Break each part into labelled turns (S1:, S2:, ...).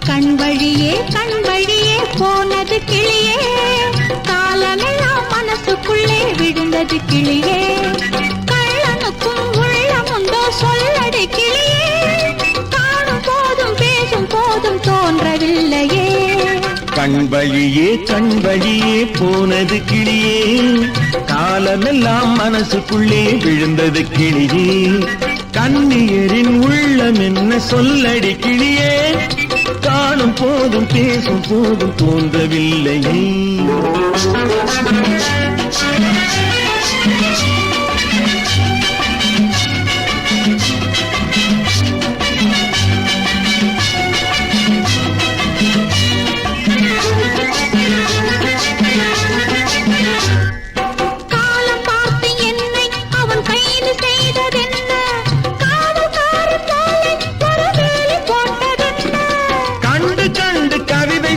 S1: கண் வழியே போனது கிளியே, காலமெல்லாம் மனசுக்குள்ளே விழுந்தது கிளியே. கள்ளனுக்கும் உள்ளமுண்டோ சொல்லடி கிளியே, காணும் போதும் பேசும் போதும் தோன்றவில்லையே.
S2: கண் வழியே போனது கிளியே, காலமெல்லாம் மனசுக்குள்ளே விழுந்தது கிளியே. கண்ணியரின் உள்ளம் என்ன சொல்லடி கிளியே, காணும் போதும் பேசும் போதும் தோன்றவில்லையே.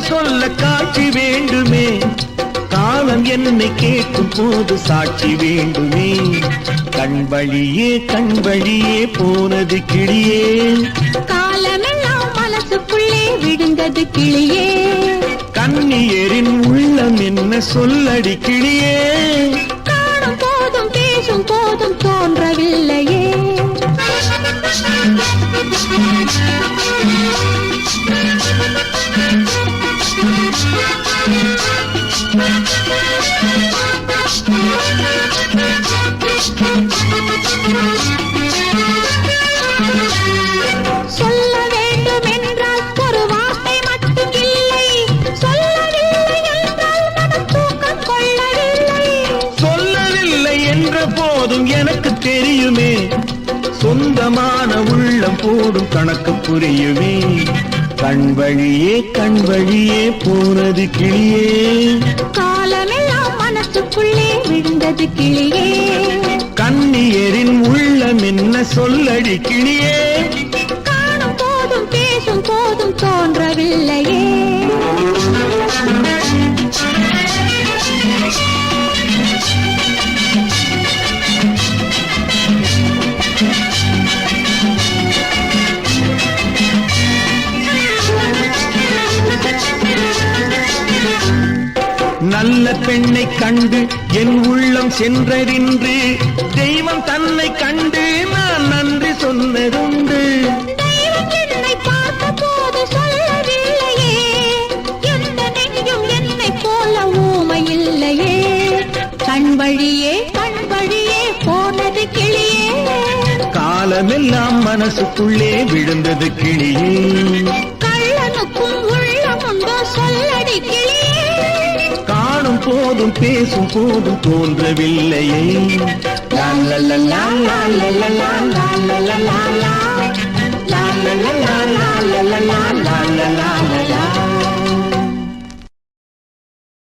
S2: சொல்ல காட்சி வேண்டுமே, காலம் என்னை கேட்கும் போது சாட்சி வேண்டுமே. கண் வழியே போனது கிளியே,
S1: காலமெல்லாம் மனசுக்குள்ளே விழுந்தது கிளியே.
S2: கண்ணியரின் உள்ளம் என்ன சொல்லடி கிளியே,
S1: காணும் போதும் பேசும் போதும் தோன்றவில்லையே. சொல்ல வேண்டும் என்றால் ஒரு வார்த்தை மட்டும் இல்லை, சொல்லவில்லை என்றால் மனம் தூக்கம் கொள்ளவில்லை.
S2: சொல்லவில்லை என்ற போதும் எனக்கு தெரியுமே, சொந்தமான உள்ளம் போடும் கணக்கு புரியுமே. கண் வழியே போனது கிளியே,
S1: காலமெல்லாம் மனசுக்குள்ளே விழுந்தது கிளியே.
S2: கண்ணியரின் உள்ளம் என்ன சொல்லடி கிளியே,
S1: காணும் போதும் பேசும் போதும் தோன்றவில்லையே.
S2: நல்ல பெண்ணை கண்டு என் உள்ளம் சென்றறின்று, தெய்வம் தன்னை கண்டு நான் நன்றி சொன்னதுண்டு.
S1: தெய்வம் என்னை பார்த்த போது சொல்லவில்லையே, எந்த நெஞ்சும் என்னை போல ஊமை இல்லையே. கண் வழியே போனது கிளியே,
S2: காலமெல்லாம் மனசுக்குள்ளே விழுந்தது கிளியே.
S1: கள்ளனுக்கும் உள்ளமுண்டோ சொல்லடி கிளியே,
S2: காணும் போதும் பேசும் போதும் தோன்றவில்லையே. லா லா லா லா லா லா லா லா லா லா.